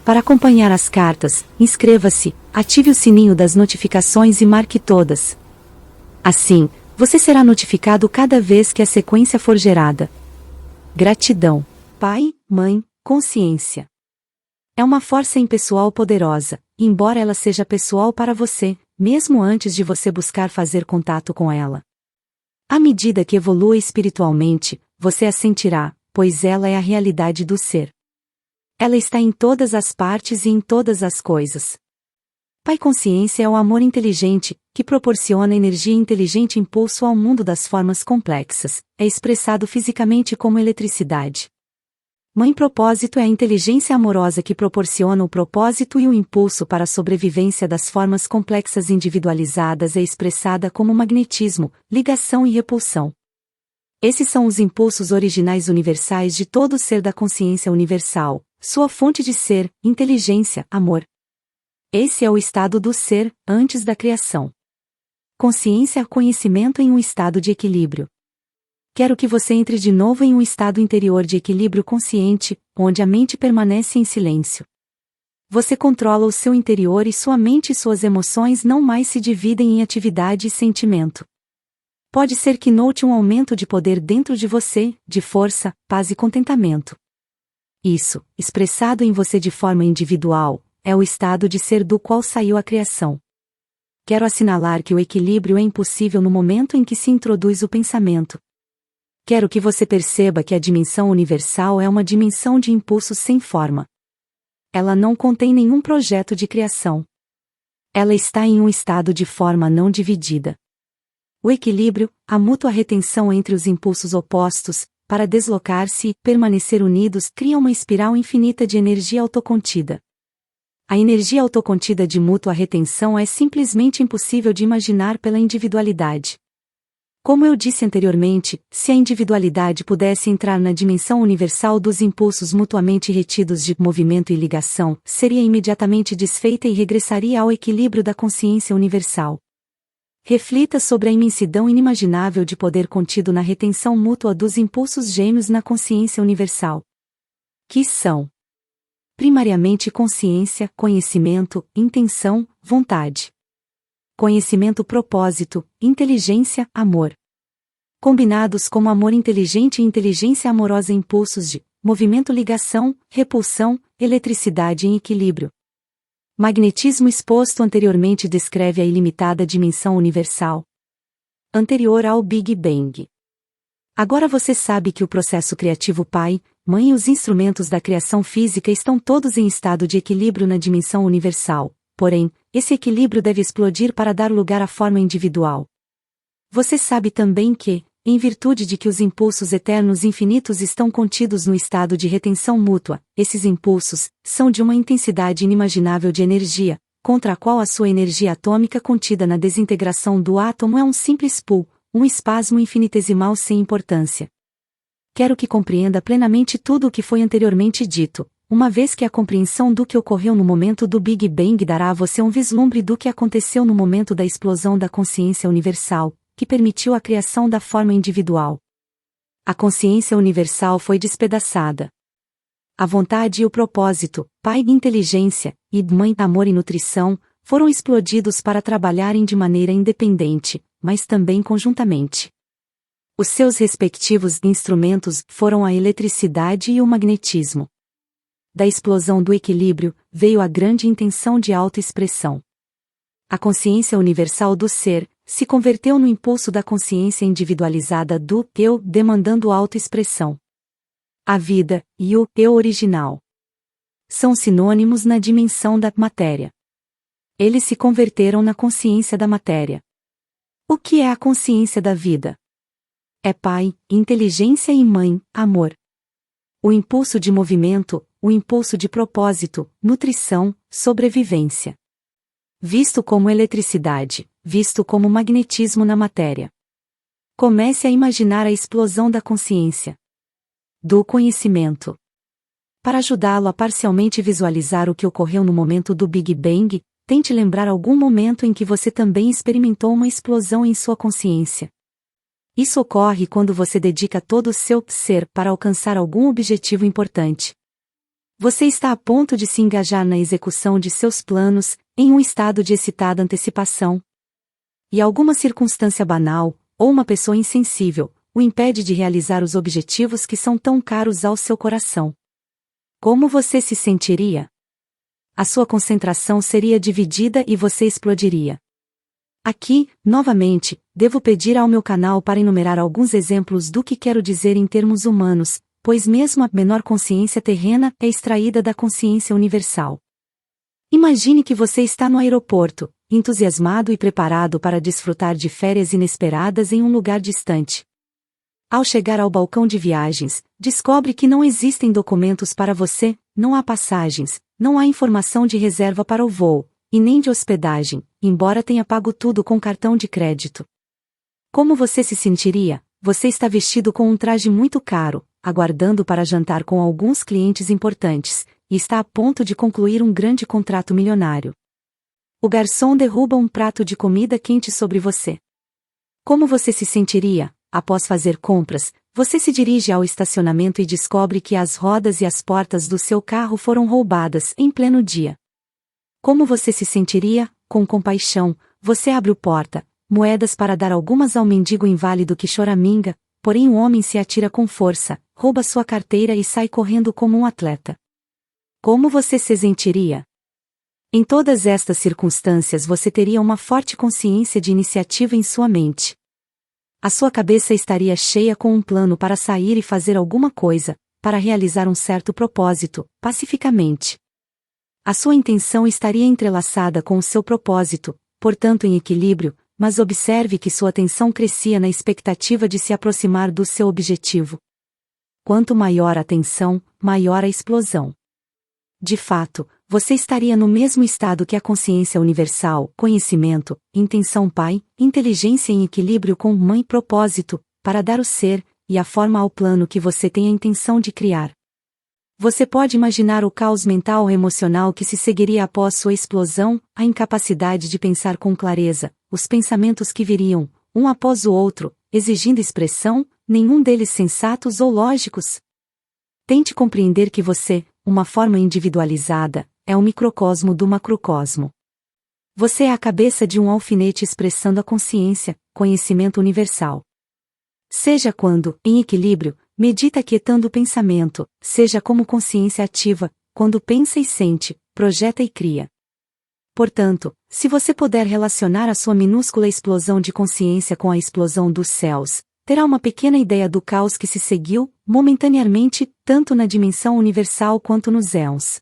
Para acompanhar as cartas, inscreva-se, ative o sininho das notificações e marque todas. Assim, você será notificado cada vez que a sequência for gerada. Gratidão. Pai, Mãe, Consciência. É uma força impessoal poderosa, embora ela seja pessoal para você, mesmo antes de você buscar fazer contato com ela. À medida que evolua espiritualmente, você a sentirá, pois ela é a realidade do ser. Ela está em todas as partes e em todas as coisas. Pai Consciência é o amor inteligente, que proporciona energia e inteligente impulso ao mundo das formas complexas, é expressado fisicamente como eletricidade. Mãe Propósito é a inteligência amorosa que proporciona o propósito e o impulso para a sobrevivência das formas complexas individualizadas, é expressada como magnetismo, ligação e repulsão. Esses são os impulsos originais universais de todo ser da consciência universal, sua fonte de ser, inteligência, amor. Esse é o estado do ser, antes da criação. Consciência é conhecimento em um estado de equilíbrio. Quero que você entre de novo em um estado interior de equilíbrio consciente, onde a mente permanece em silêncio. Você controla o seu interior e sua mente e suas emoções não mais se dividem em atividade e sentimento. Pode ser que note um aumento de poder dentro de você, de força, paz e contentamento. Isso, expressado em você de forma individual, é o estado de ser do qual saiu a criação. Quero assinalar que o equilíbrio é impossível no momento em que se introduz o pensamento. Quero que você perceba que a dimensão universal é uma dimensão de impulsos sem forma. Ela não contém nenhum projeto de criação. Ela está em um estado de forma não dividida. O equilíbrio, a mútua retenção entre os impulsos opostos, para deslocar-se e permanecer unidos, cria uma espiral infinita de energia autocontida. A energia autocontida de mútua retenção é simplesmente impossível de imaginar pela individualidade. Como eu disse anteriormente, se a individualidade pudesse entrar na dimensão universal dos impulsos mutuamente retidos de movimento e ligação, seria imediatamente desfeita e regressaria ao equilíbrio da consciência universal. Reflita sobre a imensidão inimaginável de poder contido na retenção mútua dos impulsos gêmeos na consciência universal. Que são: primariamente consciência, conhecimento, intenção, vontade. Conhecimento, propósito, inteligência, amor. Combinados como amor inteligente e inteligência amorosa, impulsos de movimento, ligação, repulsão, eletricidade em equilíbrio. Magnetismo exposto anteriormente descreve a ilimitada dimensão universal anterior ao Big Bang. Agora você sabe que o processo criativo Pai, Mãe e os instrumentos da criação física estão todos em estado de equilíbrio na dimensão universal, porém, esse equilíbrio deve explodir para dar lugar à forma individual. Você sabe também que, em virtude de que os impulsos eternos infinitos estão contidos no estado de retenção mútua, esses impulsos são de uma intensidade inimaginável de energia, contra a qual a sua energia atômica contida na desintegração do átomo é um simples pull, um espasmo infinitesimal sem importância. Quero que compreenda plenamente tudo o que foi anteriormente dito, uma vez que a compreensão do que ocorreu no momento do Big Bang dará a você um vislumbre do que aconteceu no momento da explosão da consciência universal, que permitiu a criação da forma individual. A consciência universal foi despedaçada. A vontade e o propósito, Pai inteligência, e Mãe amor e nutrição, foram explodidos para trabalharem de maneira independente, mas também conjuntamente. Os seus respectivos instrumentos foram a eletricidade e o magnetismo. Da explosão do equilíbrio, veio a grande intenção de autoexpressão. A consciência universal do ser se converteu no impulso da consciência individualizada do eu, demandando autoexpressão. A vida e o eu original são sinônimos na dimensão da matéria. Eles se converteram na consciência da matéria. O que é a consciência da vida? É Pai, inteligência e Mãe, amor. O impulso de movimento, o impulso de propósito, nutrição, sobrevivência. Visto como eletricidade, visto como magnetismo na matéria. Comece a imaginar a explosão da consciência. Do conhecimento. Para ajudá-lo a parcialmente visualizar o que ocorreu no momento do Big Bang, tente lembrar algum momento em que você também experimentou uma explosão em sua consciência. Isso ocorre quando você dedica todo o seu ser para alcançar algum objetivo importante. Você está a ponto de se engajar na execução de seus planos, em um estado de excitada antecipação. E alguma circunstância banal, ou uma pessoa insensível, o impede de realizar os objetivos que são tão caros ao seu coração. Como você se sentiria? A sua concentração seria dividida e você explodiria. Aqui, novamente, devo pedir ao meu canal para enumerar alguns exemplos do que quero dizer em termos humanos, pois mesmo a menor consciência terrena é extraída da consciência universal. Imagine que você está no aeroporto, entusiasmado e preparado para desfrutar de férias inesperadas em um lugar distante. Ao chegar ao balcão de viagens, descobre que não existem documentos para você, não há passagens, não há informação de reserva para o voo, e nem de hospedagem, embora tenha pago tudo com cartão de crédito. Como você se sentiria? Você está vestido com um traje muito caro, aguardando para jantar com alguns clientes importantes, e está a ponto de concluir um grande contrato milionário. O garçom derruba um prato de comida quente sobre você. Como você se sentiria? Após fazer compras, você se dirige ao estacionamento e descobre que as rodas e as portas do seu carro foram roubadas em pleno dia. Como você se sentiria? Com compaixão, você abre o porta-moedas para dar algumas ao mendigo inválido que choraminga, porém o homem se atira com força, rouba sua carteira e sai correndo como um atleta. Como você se sentiria? Em todas estas circunstâncias você teria uma forte consciência de iniciativa em sua mente. A sua cabeça estaria cheia com um plano para sair e fazer alguma coisa, para realizar um certo propósito, pacificamente. A sua intenção estaria entrelaçada com o seu propósito, portanto em equilíbrio, mas observe que sua atenção crescia na expectativa de se aproximar do seu objetivo. Quanto maior a tensão, maior a explosão. De fato, você estaria no mesmo estado que a consciência universal, conhecimento, intenção pai, inteligência em equilíbrio com mãe propósito, para dar o ser, e a forma ao plano que você tem a intenção de criar. Você pode imaginar o caos mental ou emocional que se seguiria após sua explosão, a incapacidade de pensar com clareza, os pensamentos que viriam, um após o outro, exigindo expressão, nenhum deles sensatos ou lógicos. Tente compreender que você, uma forma individualizada, é um microcosmo do macrocosmo. Você é a cabeça de um alfinete expressando a consciência, conhecimento universal. Seja quando, em equilíbrio, medita aquietando o pensamento, seja como consciência ativa, quando pensa e sente, projeta e cria. Portanto, se você puder relacionar a sua minúscula explosão de consciência com a explosão dos céus, terá uma pequena ideia do caos que se seguiu, momentaneamente, tanto na dimensão universal quanto nos éons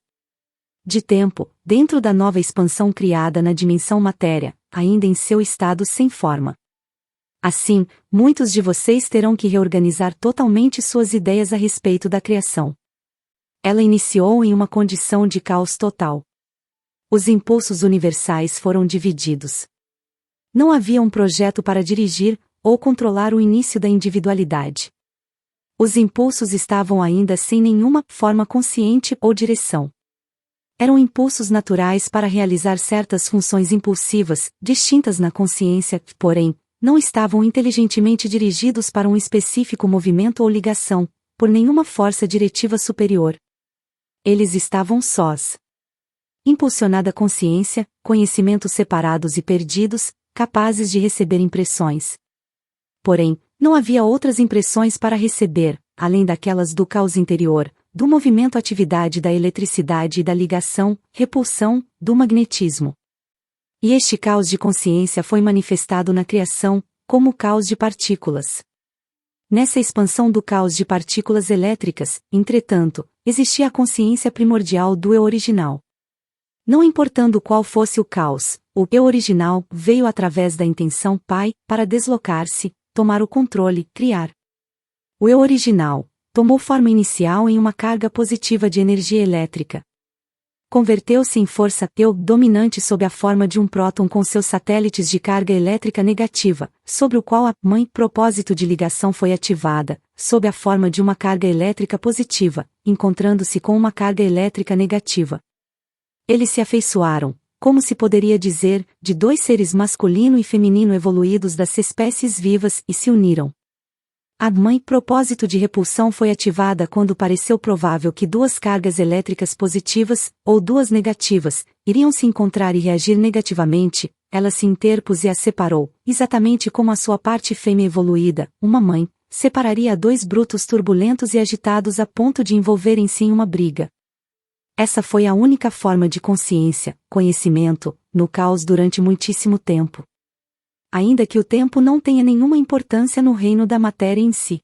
de tempo, dentro da nova expansão criada na dimensão matéria, ainda em seu estado sem forma. Assim, muitos de vocês terão que reorganizar totalmente suas ideias a respeito da criação. Ela iniciou em uma condição de caos total. Os impulsos universais foram divididos. Não havia um projeto para dirigir ou controlar o início da individualidade. Os impulsos estavam ainda sem nenhuma forma consciente ou direção. Eram impulsos naturais para realizar certas funções impulsivas, distintas na consciência, porém, não estavam inteligentemente dirigidos para um específico movimento ou ligação, por nenhuma força diretiva superior. Eles estavam sós. Impulsionada consciência, conhecimentos separados e perdidos, capazes de receber impressões. Porém, não havia outras impressões para receber, além daquelas do caos interior, do movimento-atividade da eletricidade e da ligação, repulsão, do magnetismo. E este caos de consciência foi manifestado na criação, como caos de partículas. Nessa expansão do caos de partículas elétricas, entretanto, existia a consciência primordial do eu original. Não importando qual fosse o caos, o eu original veio através da intenção Pai, para deslocar-se, tomar o controle, criar. O eu original tomou forma inicial em uma carga positiva de energia elétrica. Converteu-se em força eu dominante sob a forma de um próton com seus satélites de carga elétrica negativa, sobre o qual a mãe propósito de ligação foi ativada, sob a forma de uma carga elétrica positiva, encontrando-se com uma carga elétrica negativa. Eles se afeiçoaram, como se poderia dizer, de dois seres masculino e feminino evoluídos das espécies vivas e se uniram. A mãe propósito de repulsão foi ativada quando pareceu provável que duas cargas elétricas positivas, ou duas negativas, iriam se encontrar e reagir negativamente. Ela se interpôs e as separou, exatamente como a sua parte fêmea evoluída, uma mãe, separaria dois brutos turbulentos e agitados a ponto de envolverem-se em uma briga. Essa foi a única forma de consciência, conhecimento, no caos durante muitíssimo tempo. Ainda que o tempo não tenha nenhuma importância no reino da matéria em si.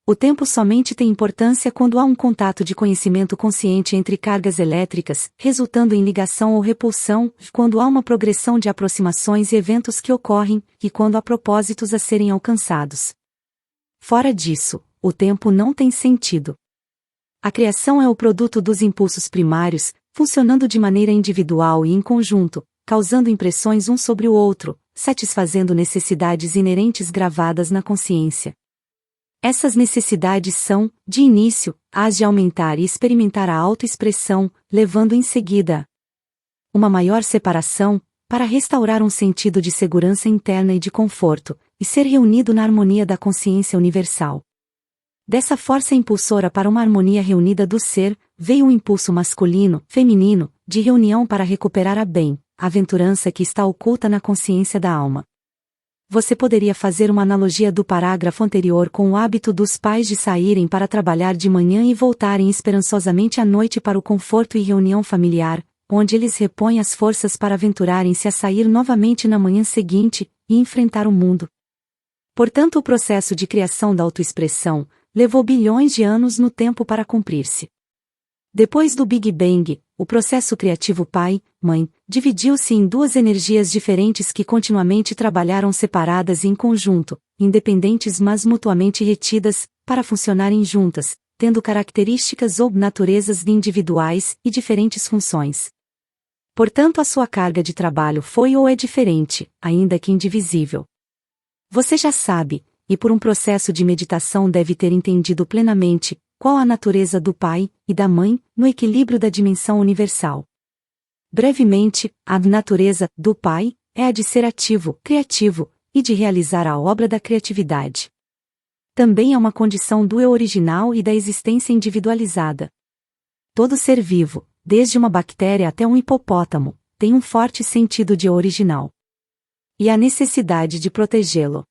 O tempo somente tem importância quando há um contato de conhecimento consciente entre cargas elétricas, resultando em ligação ou repulsão, quando há uma progressão de aproximações e eventos que ocorrem, e quando há propósitos a serem alcançados. Fora disso, o tempo não tem sentido. A criação é o produto dos impulsos primários, funcionando de maneira individual e em conjunto, causando impressões um sobre o outro, satisfazendo necessidades inerentes gravadas na consciência. Essas necessidades são, de início, as de aumentar e experimentar a autoexpressão, levando em seguida a uma maior separação, para restaurar um sentido de segurança interna e de conforto, e ser reunido na harmonia da consciência universal. Dessa força impulsora para uma harmonia reunida do ser, veio o impulso masculino, feminino, de reunião para recuperar a bem-aventurança que está oculta na consciência da alma. Você poderia fazer uma analogia do parágrafo anterior com o hábito dos pais de saírem para trabalhar de manhã e voltarem esperançosamente à noite para o conforto e reunião familiar, onde eles repõem as forças para aventurarem-se a sair novamente na manhã seguinte, e enfrentar o mundo. Portanto, o processo de criação da autoexpressão levou bilhões de anos no tempo para cumprir-se. Depois do Big Bang, o processo criativo pai-mãe dividiu-se em duas energias diferentes que continuamente trabalharam separadas e em conjunto, independentes mas mutuamente retidas, para funcionarem juntas, tendo características ou naturezas individuais e diferentes funções. Portanto, a sua carga de trabalho foi ou é diferente, ainda que indivisível. Você já sabe, e por um processo de meditação deve ter entendido plenamente, qual a natureza do pai e da mãe, no equilíbrio da dimensão universal. Brevemente, a natureza do pai é a de ser ativo, criativo, e de realizar a obra da criatividade. Também é uma condição do eu original e da existência individualizada. Todo ser vivo, desde uma bactéria até um hipopótamo, tem um forte sentido de eu original. E a necessidade de protegê-lo.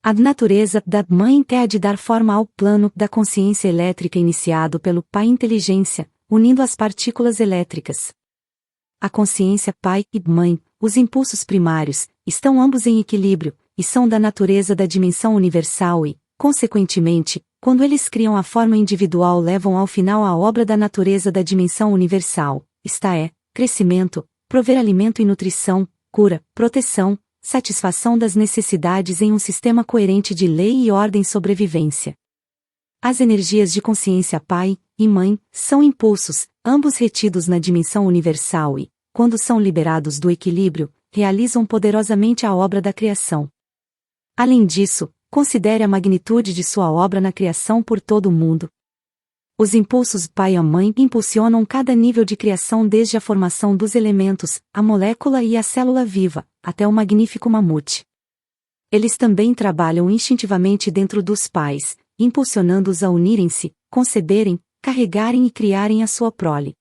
A natureza da mãe é a de dar forma ao plano da consciência elétrica iniciado pelo pai inteligência, unindo as partículas elétricas. A consciência pai e mãe, os impulsos primários, estão ambos em equilíbrio, e são da natureza da dimensão universal e, consequentemente, quando eles criam a forma individual levam ao final a obra da natureza da dimensão universal, isto é, crescimento, prover alimento e nutrição, cura, proteção, satisfação das necessidades em um sistema coerente de lei e ordem sobrevivência. As energias de consciência pai e mãe são impulsos, ambos retidos na dimensão universal e, quando são liberados do equilíbrio, realizam poderosamente a obra da criação. Além disso, considere a magnitude de sua obra na criação por todo o mundo. Os impulsos pai e mãe impulsionam cada nível de criação desde a formação dos elementos, a molécula e a célula viva, até o magnífico mamute. Eles também trabalham instintivamente dentro dos pais, impulsionando-os a unirem-se, conceberem, carregarem e criarem a sua prole.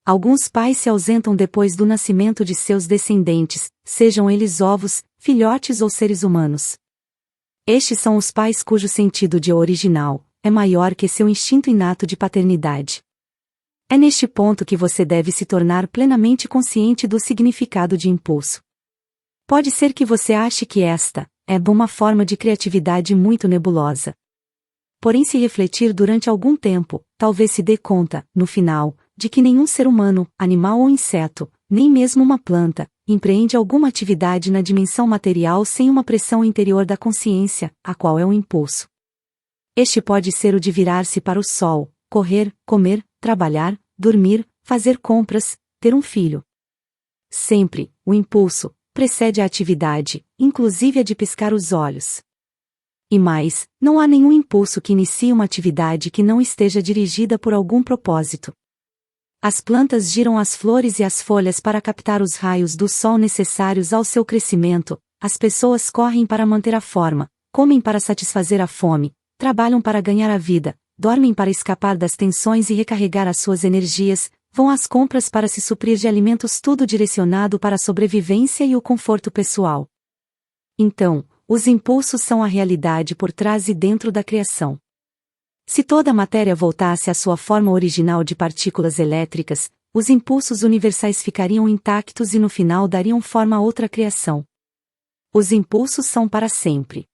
Alguns pais se ausentam depois do nascimento de seus descendentes, sejam eles ovos, filhotes ou seres humanos. Estes são os pais cujo sentido de eu original é maior que seu instinto inato de paternidade. É neste ponto que você deve se tornar plenamente consciente do significado de impulso. Pode ser que você ache que esta é uma forma de criatividade muito nebulosa. Porém, se refletir durante algum tempo, talvez se dê conta, no final, de que nenhum ser humano, animal ou inseto, nem mesmo uma planta, empreende alguma atividade na dimensão material sem uma pressão interior da consciência, a qual é um impulso. Este pode ser o de virar-se para o sol, correr, comer, trabalhar, dormir, fazer compras, ter um filho. Sempre, o impulso precede a atividade, inclusive a de piscar os olhos. E mais, não há nenhum impulso que inicie uma atividade que não esteja dirigida por algum propósito. As plantas giram as flores e as folhas para captar os raios do sol necessários ao seu crescimento, as pessoas correm para manter a forma, comem para satisfazer a fome, trabalham para ganhar a vida, dormem para escapar das tensões e recarregar as suas energias, vão às compras para se suprir de alimentos, tudo direcionado para a sobrevivência e o conforto pessoal. Então, os impulsos são a realidade por trás e dentro da criação. Se toda a matéria voltasse à sua forma original de partículas elétricas, os impulsos universais ficariam intactos e no final dariam forma a outra criação. Os impulsos são para sempre.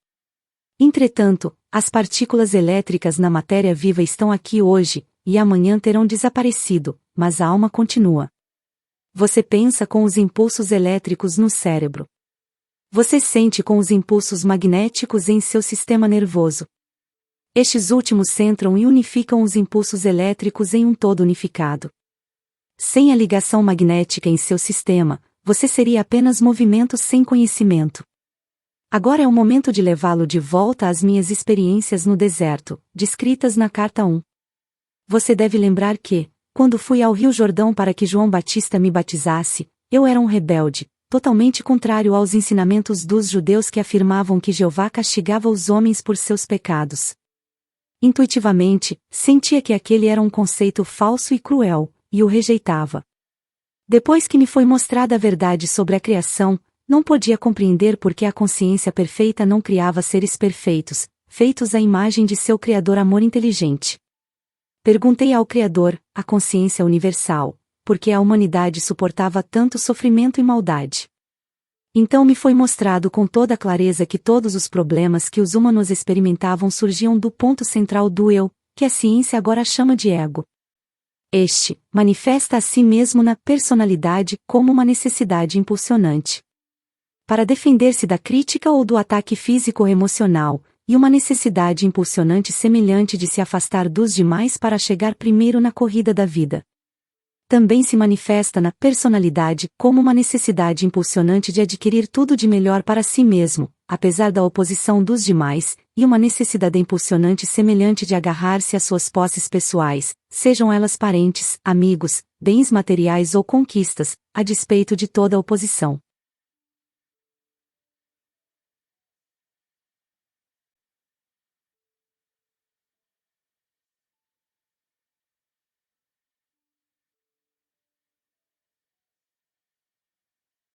Entretanto, as partículas elétricas na matéria viva estão aqui hoje, e amanhã terão desaparecido, mas a alma continua. Você pensa com os impulsos elétricos no cérebro. Você sente com os impulsos magnéticos em seu sistema nervoso. Estes últimos centram e unificam os impulsos elétricos em um todo unificado. Sem a ligação magnética em seu sistema, você seria apenas movimento sem conhecimento. Agora é o momento de levá-lo de volta às minhas experiências no deserto, descritas na carta 1. Você deve lembrar que, quando fui ao Rio Jordão para que João Batista me batizasse, eu era um rebelde, totalmente contrário aos ensinamentos dos judeus que afirmavam que Jeová castigava os homens por seus pecados. Intuitivamente, sentia que aquele era um conceito falso e cruel, e o rejeitava. Depois que me foi mostrada a verdade sobre a criação, não podia compreender por que a consciência perfeita não criava seres perfeitos, feitos à imagem de seu Criador amor inteligente. Perguntei ao Criador, a consciência universal, por que a humanidade suportava tanto sofrimento e maldade. Então me foi mostrado com toda clareza que todos os problemas que os humanos experimentavam surgiam do ponto central do eu, que a ciência agora chama de ego. Este manifesta a si mesmo na personalidade como uma necessidade impulsionante para defender-se da crítica ou do ataque físico ou emocional, e uma necessidade impulsionante semelhante de se afastar dos demais para chegar primeiro na corrida da vida. Também se manifesta na personalidade como uma necessidade impulsionante de adquirir tudo de melhor para si mesmo, apesar da oposição dos demais, e uma necessidade impulsionante semelhante de agarrar-se às suas posses pessoais, sejam elas parentes, amigos, bens materiais ou conquistas, a despeito de toda a oposição.